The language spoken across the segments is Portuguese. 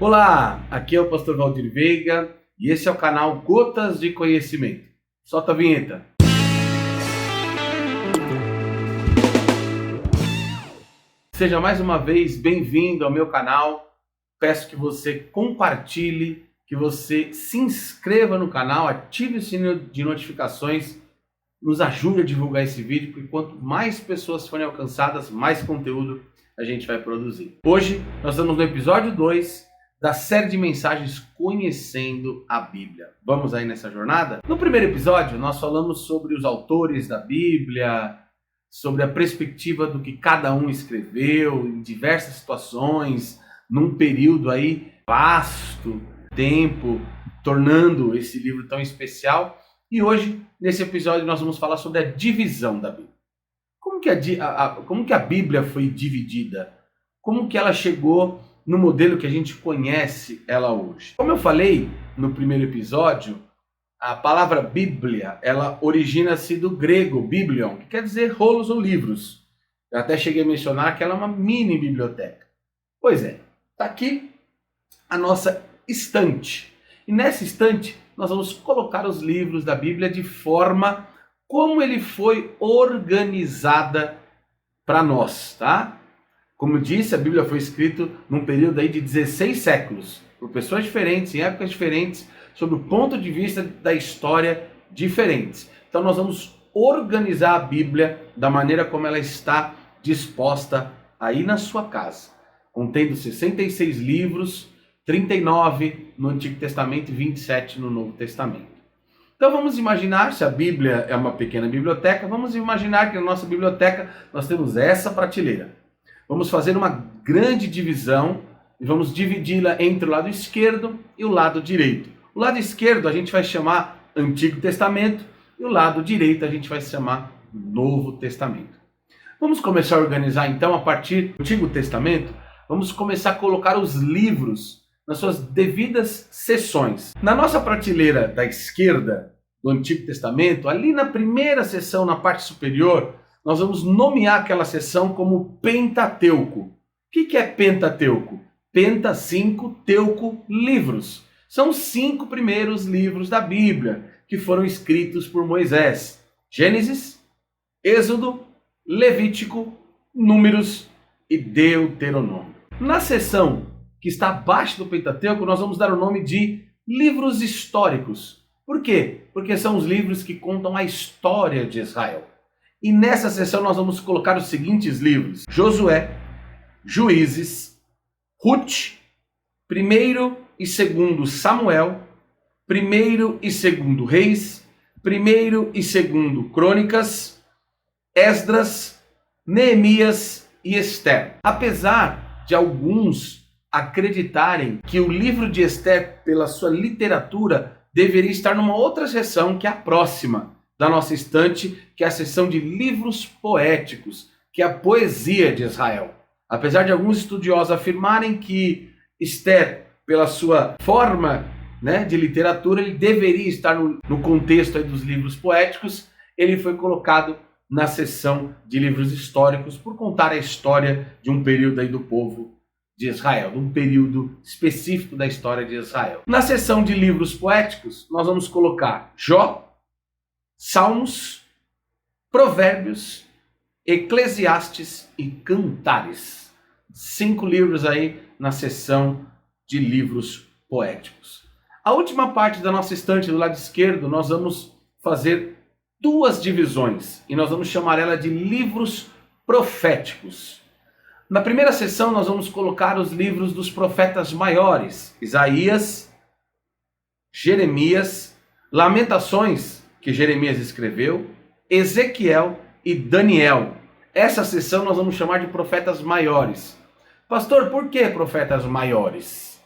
Olá, aqui é o Pastor Valdir Veiga e esse é o canal Gotas de Conhecimento. Solta a vinheta. Seja mais uma vez bem-vindo ao meu canal. Peço que você compartilhe, que você se inscreva no canal, ative o sininho de notificações, nos ajude a divulgar esse vídeo, porque quanto mais pessoas forem alcançadas, mais conteúdo a gente vai produzir. Hoje nós estamos no episódio 2 da série de mensagens Conhecendo a Bíblia. Vamos aí nessa jornada? No primeiro episódio, nós falamos sobre os autores da Bíblia, sobre a perspectiva do que cada um escreveu em diversas situações, num período aí vasto, tempo, tornando esse livro tão especial. E hoje, nesse episódio, nós vamos falar sobre a divisão da Bíblia. Como que a Bíblia foi dividida? Como que ela chegou no modelo que a gente conhece ela hoje? Como eu falei no primeiro episódio, a palavra Bíblia, ela origina-se do grego biblion, que quer dizer rolos ou livros. Eu até cheguei a mencionar que ela é uma mini biblioteca. Pois é, está aqui a nossa estante. E nessa estante nós vamos colocar os livros da Bíblia de forma como ele foi organizada para nós, tá? Como disse, a Bíblia foi escrita num período aí de 16 séculos, por pessoas diferentes, em épocas diferentes, sob o ponto de vista da história diferentes. Então nós vamos organizar a Bíblia da maneira como ela está disposta aí na sua casa, contendo 66 livros, 39 no Antigo Testamento e 27 no Novo Testamento. Então vamos imaginar, se a Bíblia é uma pequena biblioteca, vamos imaginar que na nossa biblioteca nós temos essa prateleira. Vamos fazer uma grande divisão e vamos dividi-la entre o lado esquerdo e o lado direito. O lado esquerdo a gente vai chamar Antigo Testamento e o lado direito a gente vai chamar Novo Testamento. Vamos começar a organizar então a partir do Antigo Testamento. Vamos começar a colocar os livros nas suas devidas seções. Na nossa prateleira da esquerda do Antigo Testamento, ali na primeira seção, na parte superior, nós vamos nomear aquela seção como Pentateuco. O que é Pentateuco? Penta, 5, teuco, livros. São os 5 primeiros livros da Bíblia que foram escritos por Moisés. Gênesis, Êxodo, Levítico, Números e Deuteronômio. Na seção que está abaixo do Pentateuco, nós vamos dar o nome de livros históricos. Por quê? Porque são os livros que contam a história de Israel. E nessa seção nós vamos colocar os seguintes livros: Josué, Juízes, Ruth, 1º e 2º Samuel, 1º e 2º Reis, 1º e 2º Crônicas, Esdras, Neemias e Esther. Apesar de alguns acreditarem que o livro de Esther, pela sua literatura, deveria estar numa outra seção que é a próxima da nossa estante, que é a seção de livros poéticos, que é a poesia de Israel. Apesar de alguns estudiosos afirmarem que Esther, pela sua forma de literatura, ele deveria estar no contexto aí dos livros poéticos, ele foi colocado na seção de livros históricos por contar a história de um período aí do povo de Israel, de um período específico da história de Israel. Na seção de livros poéticos, nós vamos colocar Jó, Salmos, Provérbios, Eclesiastes e Cantares. 5 livros aí na seção de livros poéticos. A última parte da nossa estante do lado esquerdo, nós vamos fazer 2 divisões e nós vamos chamar ela de livros proféticos. Na primeira seção nós vamos colocar os livros dos profetas maiores: Isaías, Jeremias, Lamentações, que Jeremias escreveu, Ezequiel e Daniel. Essa seção nós vamos chamar de profetas maiores. Pastor, por que profetas maiores?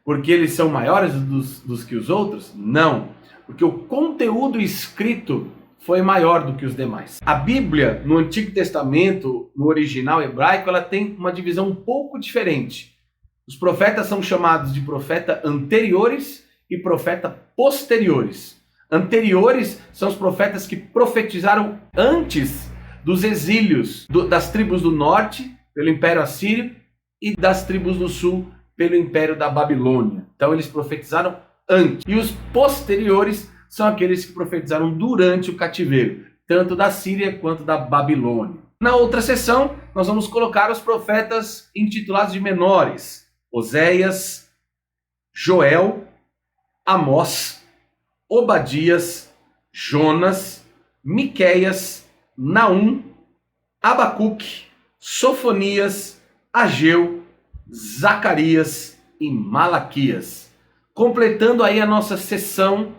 Porque eles são maiores dos que os outros? Não, porque o conteúdo escrito foi maior do que os demais. A Bíblia, no Antigo Testamento, no original hebraico, ela tem uma divisão um pouco diferente. Os profetas são chamados de profeta anteriores e profeta posteriores. Anteriores são os profetas que profetizaram antes dos exílios das tribos do norte, pelo Império Assírio, e das tribos do sul, pelo Império da Babilônia. Então eles profetizaram antes. E os posteriores são aqueles que profetizaram durante o cativeiro, tanto da Síria quanto da Babilônia. Na outra sessão, nós vamos colocar os profetas intitulados de menores: Oséias, Joel, Amós, Obadias, Jonas, Miqueias, Naum, Abacuque, Sofonias, Ageu, Zacarias e Malaquias. Completando aí a nossa sessão,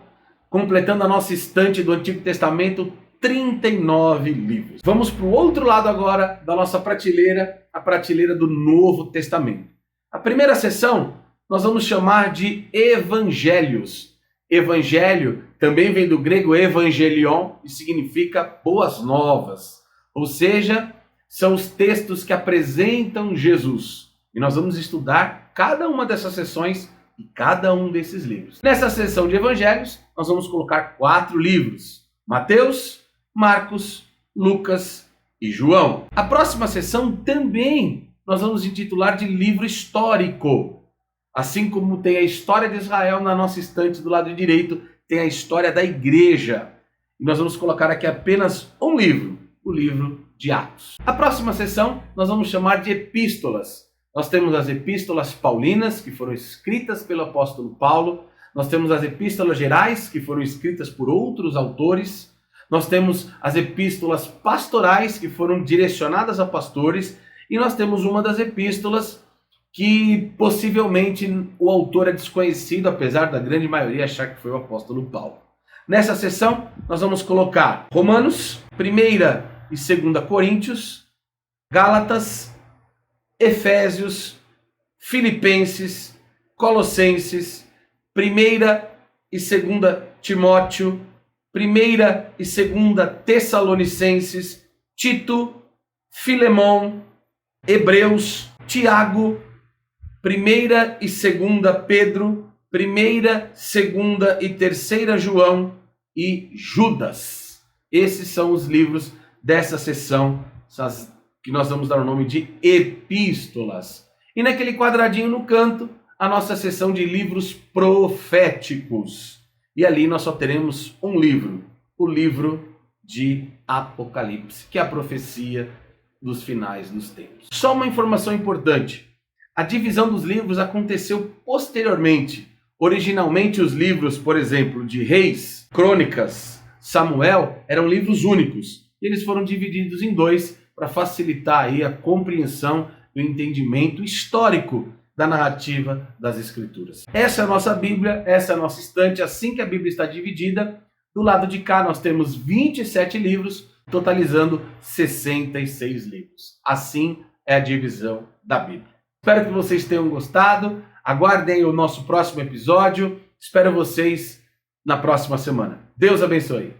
completando a nossa estante do Antigo Testamento, 39 livros. Vamos para o outro lado agora da nossa prateleira, a prateleira do Novo Testamento. A primeira sessão nós vamos chamar de Evangelhos. Evangelho também vem do grego evangelion e significa boas novas. Ou seja, são os textos que apresentam Jesus. E nós vamos estudar cada uma dessas sessões e cada um desses livros. Nessa sessão de Evangelhos, nós vamos colocar 4 livros: Mateus, Marcos, Lucas e João. A próxima sessão também nós vamos intitular de livro histórico. Assim como tem a história de Israel na nossa estante do lado direito, tem a história da igreja. E nós vamos colocar aqui apenas um livro, o livro de Atos. A próxima sessão nós vamos chamar de epístolas. Nós temos as epístolas paulinas, que foram escritas pelo apóstolo Paulo. Nós temos as epístolas gerais, que foram escritas por outros autores. Nós temos as epístolas pastorais, que foram direcionadas a pastores. E nós temos uma das epístolas que possivelmente o autor é desconhecido, apesar da grande maioria achar que foi o apóstolo Paulo. Nessa sessão, nós vamos colocar Romanos, 1ª e 2ª Coríntios, Gálatas, Efésios, Filipenses, Colossenses, 1ª e 2ª Timóteo, 1ª e 2ª Tessalonicenses, Tito, Filemão, Hebreus, Tiago, 1ª e 2ª Pedro, 1ª, 2ª e 3ª João e Judas. Esses são os livros dessa sessão, que nós vamos dar o nome de epístolas. E naquele quadradinho no canto, a nossa sessão de livros proféticos. E ali nós só teremos um livro, o livro de Apocalipse, que é a profecia dos finais dos tempos. Só uma informação importante: a divisão dos livros aconteceu posteriormente. Originalmente os livros, por exemplo, de Reis, Crônicas, Samuel, eram livros únicos. E eles foram divididos em 2 para facilitar aí a compreensão e o entendimento histórico da narrativa das Escrituras. Essa é a nossa Bíblia, essa é a nossa estante. Assim que a Bíblia está dividida, do lado de cá nós temos 27 livros, totalizando 66 livros. Assim é a divisão da Bíblia. Espero que vocês tenham gostado. Aguardem o nosso próximo episódio. Espero vocês na próxima semana. Deus abençoe.